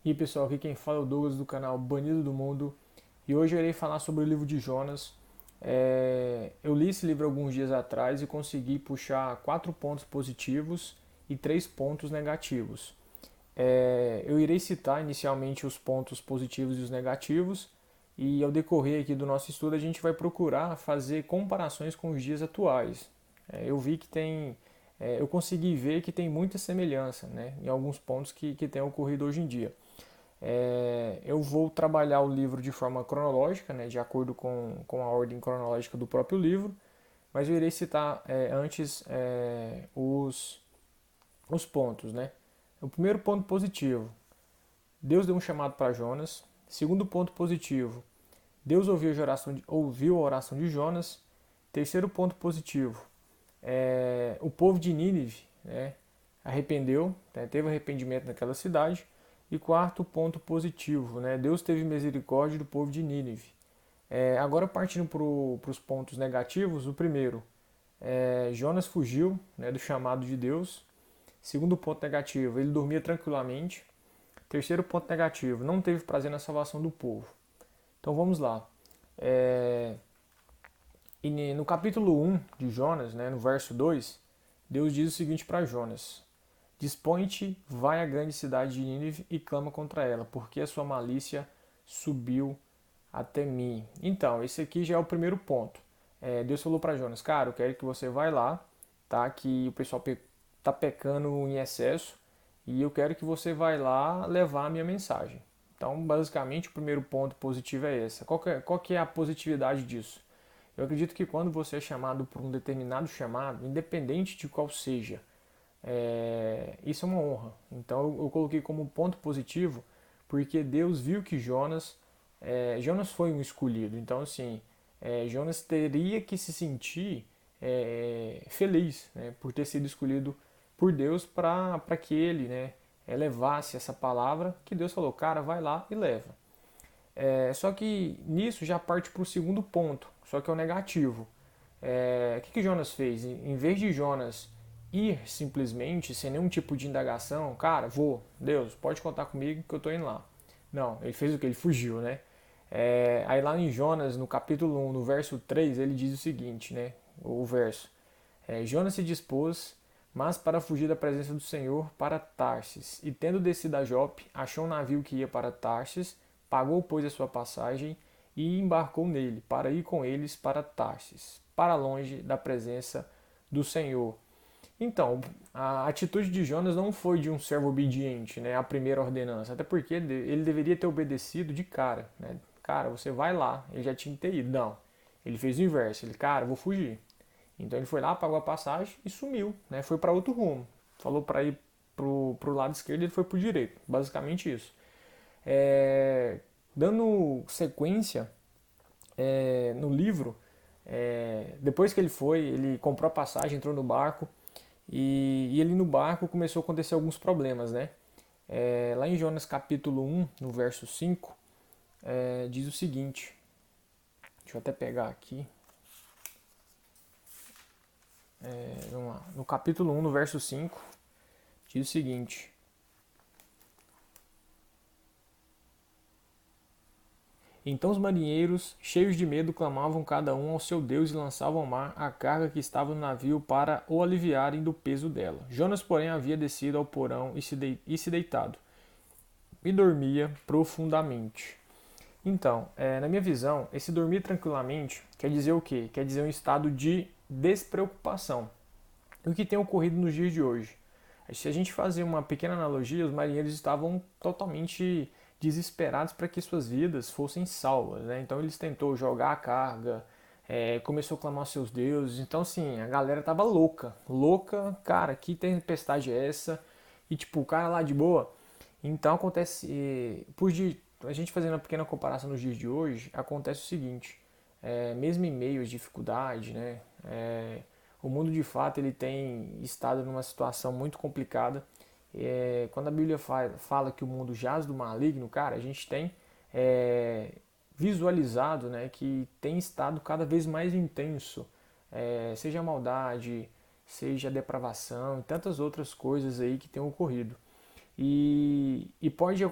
E aí, pessoal, aqui quem fala é o Douglas do canal Banido do Mundo e hoje eu irei falar sobre o livro de Jonas. Eu li esse livro alguns dias atrás e consegui puxar 4 pontos positivos e 3 pontos negativos. Eu irei citar inicialmente os pontos positivos e os negativos e ao decorrer aqui do nosso estudo a gente vai procurar fazer comparações com os dias atuais. Eu vi que eu consegui ver que tem muita semelhança, né, em alguns pontos que têm ocorrido hoje em dia. Eu vou trabalhar o livro de forma cronológica, né, de acordo com a ordem cronológica do próprio livro, mas eu irei citar antes os pontos. Né? O primeiro ponto positivo, Deus deu um chamado para Jonas. Segundo ponto positivo, Deus ouviu a oração de Jonas. Terceiro ponto positivo, o povo de Nínive, né, arrependeu, né, teve arrependimento naquela cidade. E quarto ponto positivo, né, Deus teve misericórdia do povo de Nínive. Agora partindo para os pontos negativos, o primeiro, Jonas fugiu, né, do chamado de Deus. Segundo ponto negativo, ele dormia tranquilamente. Terceiro ponto negativo, não teve prazer na salvação do povo. Então vamos lá. E no capítulo 1 de Jonas, né, no verso 2, Deus diz o seguinte para Jonas: Dispõe-te, vai à grande cidade de Nínive e clama contra ela, porque a sua malícia subiu até mim. Então, esse aqui já é o primeiro ponto. Deus falou para Jonas: Cara, eu quero que você vá lá, tá? Que o pessoal tá pecando em excesso e eu quero que você vá lá levar a minha mensagem. Então, basicamente, o primeiro ponto positivo é esse. Qual que é a positividade disso? Eu acredito que quando você é chamado por um determinado chamado, independente de qual seja, isso é uma honra. Então eu coloquei como ponto positivo, porque Deus viu que Jonas foi um escolhido. Então assim, Jonas teria que se sentir feliz, né, por ter sido escolhido por Deus para que ele, né, levasse essa palavra que Deus falou, cara, vai lá e leva. Só que nisso já parte para o segundo ponto, só que é o negativo. O que Jonas fez? Em vez de Jonas ir simplesmente, sem nenhum tipo de indagação, cara, vou, Deus, pode contar comigo que eu tô indo lá. Não, ele fez o que? Ele fugiu, né? Aí lá em Jonas, no capítulo 1, no verso 3, ele diz o seguinte, né? O verso. Jonas se dispôs, mas para fugir da presença do Senhor, para Tarsis. E tendo descido a Jope, achou um navio que ia para Tarsis, pagou, pois, a sua passagem e embarcou nele, para ir com eles para Tarsis, para longe da presença do Senhor. Então, a atitude de Jonas não foi de um servo obediente, né, à primeira ordenança, até porque ele deveria ter obedecido de cara, né? Cara, você vai lá, ele já tinha que ter ido. Não, ele fez o inverso, ele, cara, vou fugir. Então ele foi lá, pagou a passagem e sumiu, né? Foi para outro rumo. Falou para ir pro lado esquerdo e ele foi pro direito. Basicamente isso. Dando sequência no livro, depois que ele comprou a passagem, entrou no barco e ele no barco começou a acontecer alguns problemas, né? Lá em Jonas capítulo 1, no verso 5, diz o seguinte. Deixa eu até pegar aqui. Vamos lá. No capítulo 1, no verso 5, diz o seguinte: Então os marinheiros, cheios de medo, clamavam cada um ao seu Deus e lançavam ao mar a carga que estava no navio para o aliviarem do peso dela. Jonas, porém, havia descido ao porão e se deitado, e dormia profundamente. Então, na minha visão, esse dormir tranquilamente quer dizer o quê? Quer dizer um estado de despreocupação. E o que tem ocorrido nos dias de hoje? Se a gente fazer uma pequena analogia, os marinheiros estavam totalmente desesperados para que suas vidas fossem salvas, né? Então eles tentou jogar a carga, começou a clamar seus deuses. Então assim, a galera tava louca, louca, cara, que tempestade é essa? E tipo, o cara lá de boa. Então acontece, a gente fazendo uma pequena comparação nos dias de hoje, acontece o seguinte: mesmo em meio às dificuldades, né? O mundo de fato ele tem estado numa situação muito complicada. Quando a Bíblia fala que o mundo jaz do maligno, cara, a gente tem visualizado, né, que tem estado cada vez mais intenso, seja a maldade, seja a depravação e tantas outras coisas aí que têm ocorrido. E pode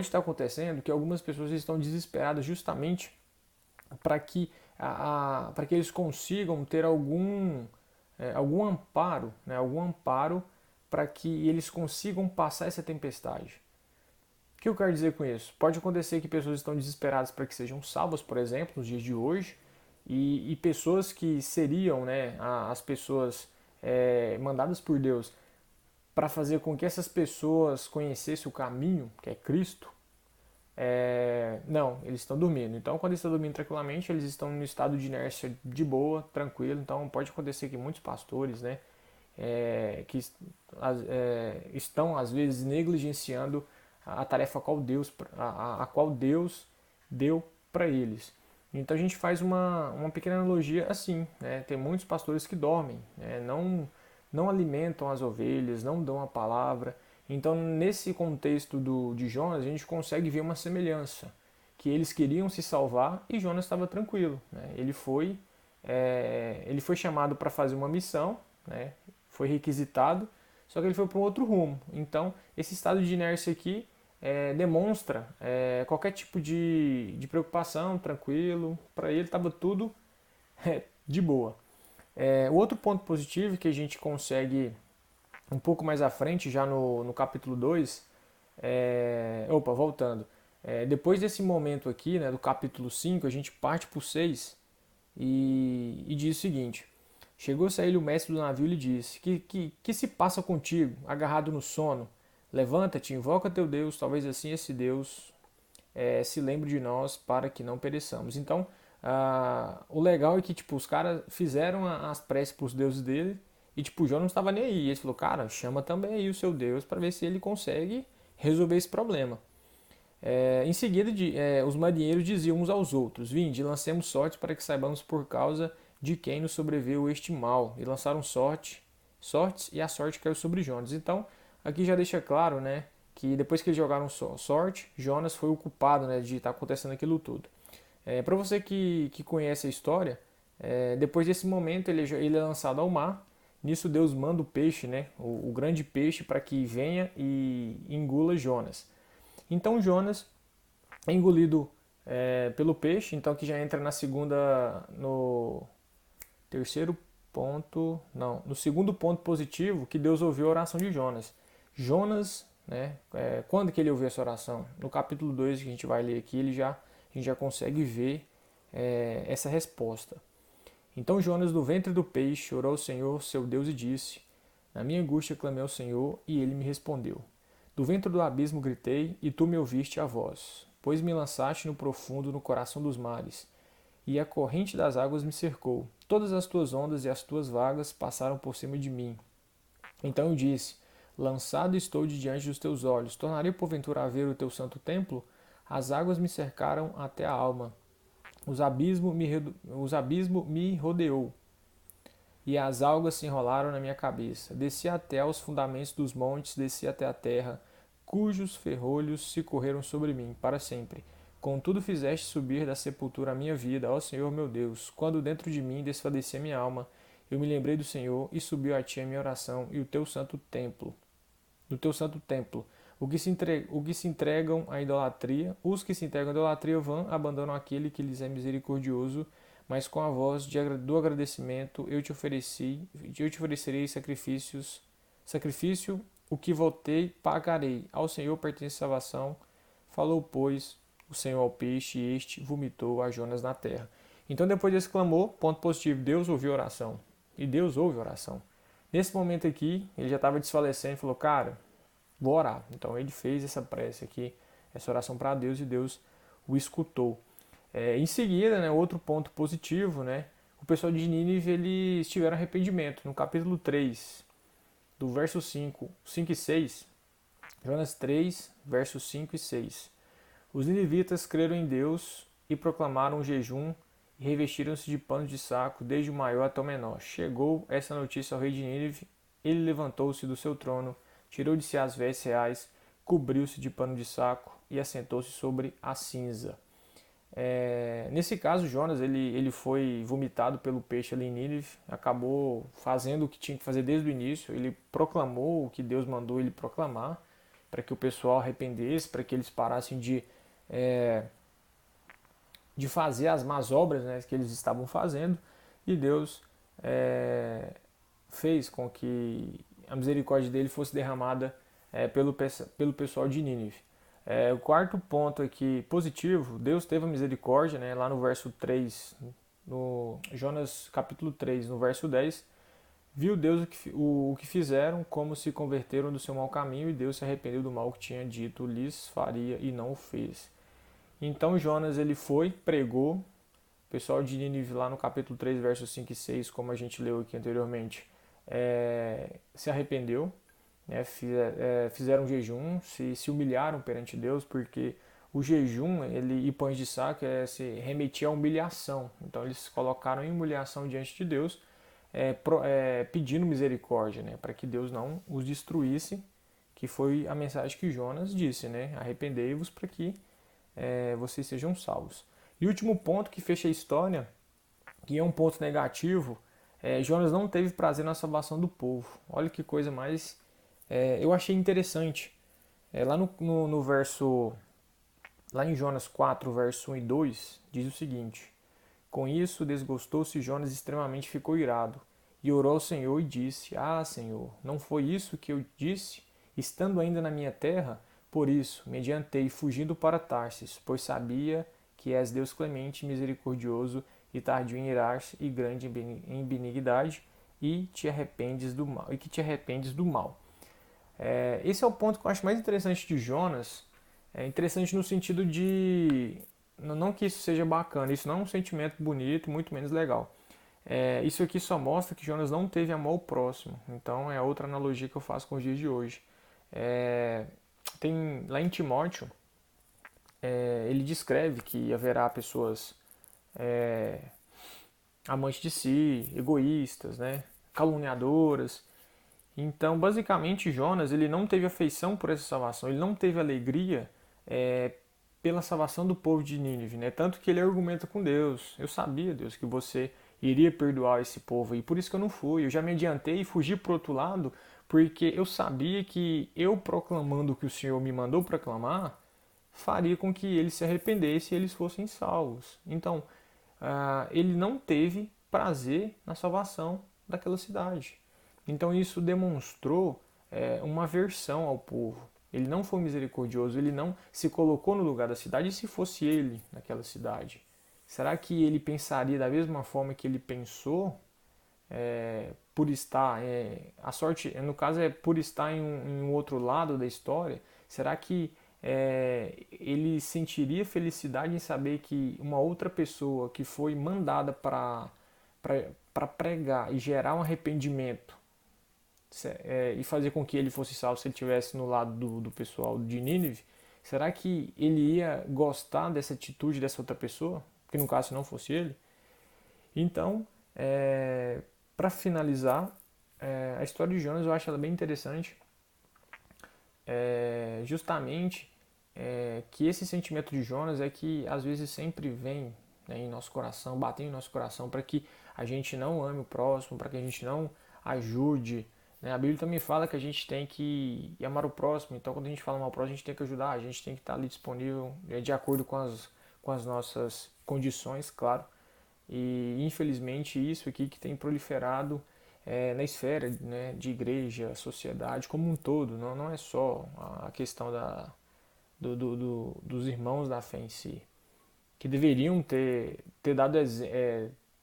estar acontecendo que algumas pessoas estão desesperadas justamente para que eles consigam ter algum amparo, né, algum amparo para que eles consigam passar essa tempestade. O que eu quero dizer com isso? Pode acontecer que pessoas estão desesperadas para que sejam salvas, por exemplo, nos dias de hoje, e pessoas que seriam, né, as pessoas mandadas por Deus para fazer com que essas pessoas conhecessem o caminho, que é Cristo, não, eles estão dormindo. Então, quando eles estão dormindo tranquilamente, eles estão no estado de inércia de boa, tranquilo. Então, pode acontecer que muitos pastores, né, que estão às vezes negligenciando a tarefa a qual Deus deu para eles. Então, a gente faz uma pequena analogia assim, né? Tem muitos pastores que dormem, né? Não alimentam as ovelhas, não dão a palavra. Então, nesse contexto de Jonas, a gente consegue ver uma semelhança, que eles queriam se salvar e Jonas estava tranquilo, né? Ele foi chamado para fazer uma missão, né? Foi requisitado, só que ele foi para um outro rumo. Então, esse estado de inércia aqui demonstra qualquer tipo de preocupação, tranquilo. Para ele estava tudo de boa. O outro ponto positivo que a gente consegue um pouco mais à frente, já no capítulo 2, voltando. Depois desse momento aqui, né, do capítulo 5, a gente parte para o 6 e diz o seguinte: Chegou-se a ele o mestre do navio e lhe disse: que se passa contigo, agarrado no sono? Levanta-te, invoca teu Deus, talvez assim esse Deus se lembre de nós para que não pereçamos. Então, o legal é que tipo, os caras fizeram as preces para os deuses dele e tipo, o João não estava nem aí. Ele falou: cara, chama também aí o seu Deus para ver se ele consegue resolver esse problema. Em seguida, os marinheiros diziam uns aos outros: Vinde, lancemos sorte para que saibamos por causa de quem nos sobreveio este mal. E lançaram sortes, e a sorte caiu sobre Jonas. Então, aqui já deixa claro, né, que depois que eles jogaram sorte, Jonas foi o culpado, né, de estar acontecendo aquilo tudo. Para você que conhece a história, depois desse momento ele é lançado ao mar. Nisso Deus manda o peixe, né, o grande peixe, para que venha e engula Jonas. Então Jonas é engolido pelo peixe, então que já entra no terceiro ponto, não, no segundo ponto positivo, que Deus ouviu a oração de Jonas. Jonas, né, quando que ele ouviu essa oração? No capítulo 2 que a gente vai ler aqui, a gente já consegue ver essa resposta. Então Jonas, do ventre do peixe, orou ao Senhor, seu Deus, e disse: Na minha angústia clamei ao Senhor, e ele me respondeu. Do ventre do abismo gritei, e tu me ouviste a voz. Pois me lançaste no profundo, no coração dos mares, e a corrente das águas me cercou. Todas as tuas ondas e as tuas vagas passaram por cima de mim. Então eu disse: Lançado estou de diante dos teus olhos. Tornarei porventura a ver o teu santo templo? As águas me cercaram até a alma. Os abismos me rodeou, e as algas se enrolaram na minha cabeça. Desci até aos fundamentos dos montes, desci até a terra, cujos ferrolhos se correram sobre mim para sempre. Contudo fizeste subir da sepultura a minha vida, ó Senhor meu Deus. Quando dentro de mim desfalecia minha alma, eu me lembrei do Senhor, e subiu a ti a minha oração e o teu santo templo. Do teu santo templo. Os que se entregam à idolatria vã, abandonam aquele que lhes é misericordioso, mas com a voz do agradecimento eu te oferecerei sacrifício, o que voltei pagarei. Ao Senhor pertence a salvação. Falou, pois, o Senhor ao peixe, e este vomitou a Jonas na terra. Então, depois desse clamor, ponto positivo, Deus ouviu a oração. E Deus ouve a oração. Nesse momento aqui, ele já estava desfalecendo e falou: cara, vou orar. Então ele fez essa prece aqui, essa oração para Deus, e Deus o escutou. Em seguida, né, outro ponto positivo, né, o pessoal de Nínive, eles tiveram arrependimento. No capítulo 3, do verso 5 e 6, Jonas 3, versos 5 e 6. Os ninivitas creram em Deus e proclamaram um jejum e revestiram-se de panos de saco, desde o maior até o menor. Chegou essa notícia ao rei de Nínive, ele levantou-se do seu trono, tirou de si as vestes reais, cobriu-se de pano de saco e assentou-se sobre a cinza. Nesse caso, Jonas ele foi vomitado pelo peixe ali em Nínive, acabou fazendo o que tinha que fazer desde o início, ele proclamou o que Deus mandou ele proclamar, para que o pessoal arrependesse, para que eles parassem de fazer as más obras, né, que eles estavam fazendo, e Deus fez com que a misericórdia dele fosse derramada pelo pessoal de Nínive. O quarto ponto aqui positivo, Deus teve a misericórdia, né, lá no verso 3, no Jonas capítulo 3, no verso 10, viu Deus o que fizeram, como se converteram do seu mau caminho, e Deus se arrependeu do mal que tinha dito lhes faria e não o fez. Então Jonas ele foi, pregou, o pessoal de Nínive lá no capítulo 3, versos 5 e 6, como a gente leu aqui anteriormente, se arrependeu, né, fizeram jejum, se humilharam perante Deus, porque o jejum e pães de saco se remetia à humilhação. Então eles se colocaram em humilhação diante de Deus, pedindo misericórdia, né, para que Deus não os destruísse, que foi a mensagem que Jonas disse, né, arrependei-vos para que vocês sejam salvos. E o último ponto que fecha a história, que é um ponto negativo, Jonas não teve prazer na salvação do povo. Olha que coisa mais eu achei interessante. Lá no verso, lá em Jonas 4, verso 1 e 2, diz o seguinte: com isso desgostou-se Jonas extremamente, ficou irado, e orou ao Senhor e disse: ah, Senhor, não foi isso que eu disse, estando ainda na minha terra? Por isso me adiantei, fugindo para Tarsis, pois sabia que és Deus clemente, misericordioso e tardio em irar-se e grande em benignidade, e te arrependes do mal, e que te arrependes do mal. Esse é o ponto que eu acho mais interessante de Jonas. É interessante no sentido de não que isso seja bacana, isso não é um sentimento bonito, muito menos legal. Isso aqui só mostra que Jonas não teve amor ao próximo. Então é outra analogia que eu faço com os dias de hoje. Tem lá em Timóteo, ele descreve que haverá pessoas amantes de si, egoístas, né, caluniadoras. Então, basicamente, Jonas ele não teve afeição por essa salvação, ele não teve alegria pela salvação do povo de Nínive, né? Tanto que ele argumenta com Deus: eu sabia, Deus, que você iria perdoar esse povo, e por isso que eu não fui. Eu já me adiantei e fugi para o outro lado, porque eu sabia que eu proclamando o que o Senhor me mandou proclamar, faria com que eles se arrependessem e eles fossem salvos. Então, ele não teve prazer na salvação daquela cidade. Então isso demonstrou uma aversão ao povo. Ele não foi misericordioso, ele não se colocou no lugar da cidade. E se fosse ele naquela cidade? Será que ele pensaria da mesma forma que ele pensou por estar, a sorte, no caso é por estar em um outro lado da história? Será que ele sentiria felicidade em saber que uma outra pessoa que foi mandada para pregar e gerar um arrependimento e fazer com que ele fosse salvo se ele estivesse no lado do pessoal de Nínive, será que ele ia gostar dessa atitude dessa outra pessoa? Que no caso não fosse ele? Então, para finalizar, a história de Jonas eu acho ela bem interessante, justamente que esse sentimento de Jonas é que às vezes sempre vem, né, em nosso coração, bater em nosso coração, para que a gente não ame o próximo, para que a gente não ajude, né? A Bíblia também fala que a gente tem que amar o próximo, então quando a gente fala amar o próximo, a gente tem que ajudar, a gente tem que estar ali disponível de acordo com as nossas condições, claro. E infelizmente isso aqui que tem proliferado na esfera, né, de igreja, sociedade como um todo, não é só a questão dos irmãos da fé em si, que deveriam ter dado,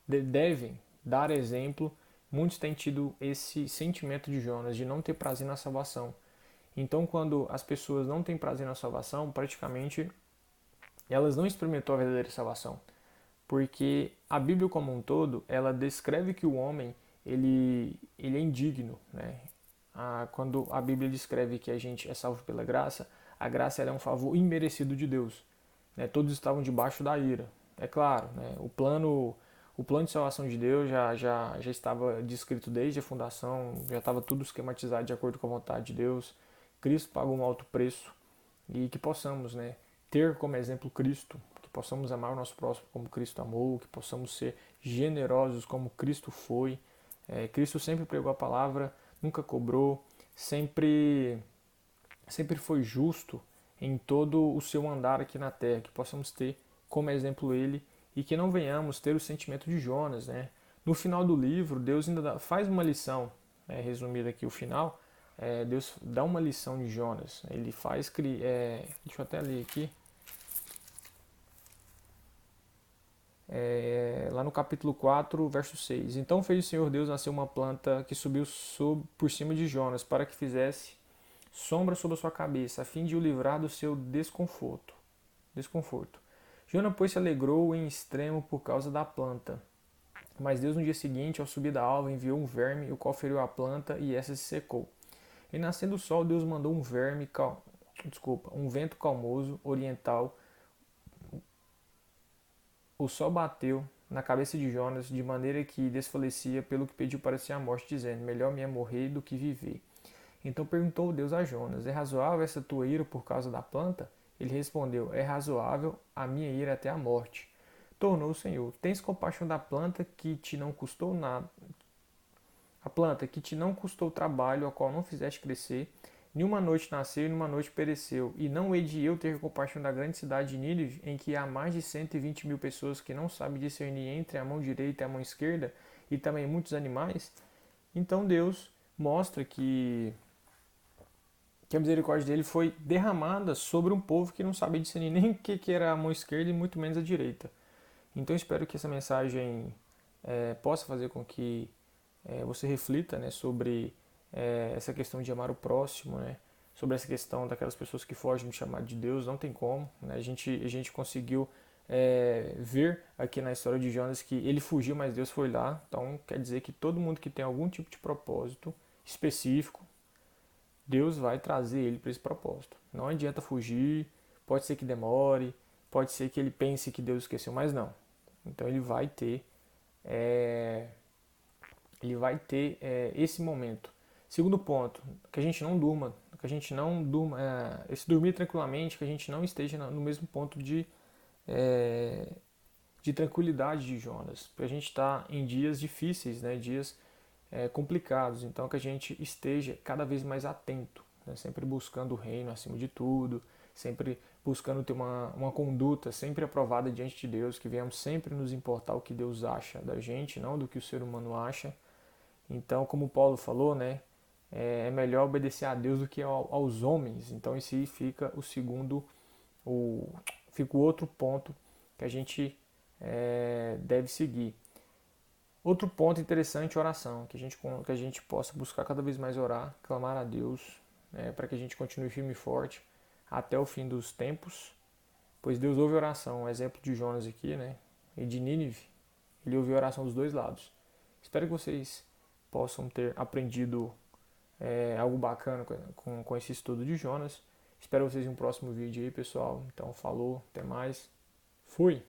devem dar exemplo. Muitos têm tido esse sentimento de Jonas, de não ter prazer na salvação. Então, quando as pessoas não têm prazer na salvação, praticamente elas não experimentou a verdadeira salvação. Porque a Bíblia como um todo, ela descreve que o homem, ele é indigno, né? Quando a Bíblia descreve que a gente é salvo pela graça, a graça ela é um favor imerecido de Deus, né? Todos estavam debaixo da ira. É claro, né? O plano de salvação de Deus já estava descrito desde a fundação, já estava tudo esquematizado de acordo com a vontade de Deus. Cristo pagou um alto preço e que possamos, né, ter como exemplo Cristo, que possamos amar o nosso próximo como Cristo amou, que possamos ser generosos como Cristo foi. Cristo sempre pregou a palavra, nunca cobrou, sempre sempre foi justo em todo o seu andar aqui na terra, que possamos ter como exemplo ele e que não venhamos ter o sentimento de Jonas, né? No final do livro, Deus ainda faz uma lição, resumida aqui o final, Deus dá uma lição de Jonas. Ele faz, deixa eu até ler aqui, lá no capítulo 4, verso 6. Então fez o Senhor Deus nascer uma planta que subiu por cima de Jonas, para que fizesse sombra sobre a sua cabeça, a fim de o livrar do seu desconforto. Jonas, pois, se alegrou em extremo por causa da planta. Mas Deus, no dia seguinte, ao subir da alva, enviou um verme, o qual feriu a planta, e essa se secou. E nascendo o sol, Deus mandou um vento calmoso, oriental. O sol bateu na cabeça de Jonas, de maneira que desfalecia, pelo que pediu para si a morte, dizendo: melhor me é morrer do que viver. Então perguntou Deus a Jonas: é razoável essa tua ira por causa da planta? Ele respondeu: é razoável a minha ira até a morte. Tornou o Senhor: tens compaixão da planta que te não custou nada, a planta que te não custou trabalho, a qual não fizeste crescer, nem uma noite nasceu e numa noite pereceu. E não hei de eu ter compaixão da grande cidade de Nínive, em que há mais de 120 mil pessoas que não sabem discernir entre a mão direita e a mão esquerda, e também muitos animais? Então Deus mostra que a misericórdia dele foi derramada sobre um povo que não sabia discernir nem o que era a mão esquerda e muito menos a direita. Então espero que essa mensagem possa fazer com que você reflita, né, sobre essa questão de amar o próximo, né, sobre essa questão daquelas pessoas que fogem do chamado de Deus. Não tem como, né, a gente conseguiu ver aqui na história de Jonas que ele fugiu, mas Deus foi lá. Então quer dizer que todo mundo que tem algum tipo de propósito específico, Deus vai trazer ele para esse propósito. Não adianta fugir, pode ser que demore, pode ser que ele pense que Deus esqueceu, mas não. Então é, ele vai ter esse momento. Segundo ponto, que a gente não durma, esse dormir tranquilamente, que a gente não esteja no mesmo ponto é, de tranquilidade de Jonas, porque a gente está em dias difíceis, né, dias complicados, então que a gente esteja cada vez mais atento, né, sempre buscando o reino acima de tudo, sempre buscando ter uma conduta sempre aprovada diante de Deus, que venhamos sempre nos importar o que Deus acha da gente, não do que o ser humano acha. Então, como Paulo falou, né, é melhor obedecer a Deus do que aos homens. Então, esse aí fica o, fica o outro ponto que a gente deve seguir. Outro ponto interessante, oração, que a gente possa buscar cada vez mais orar, clamar a Deus, para que a gente continue firme e forte até o fim dos tempos, pois Deus ouve oração. O exemplo de Jonas aqui, né, e de Nínive, ele ouviu a oração dos dois lados. Espero que vocês possam ter aprendido algo bacana com esse estudo de Jonas. Espero vocês em um próximo vídeo aí, pessoal. Então, falou, até mais. Fui!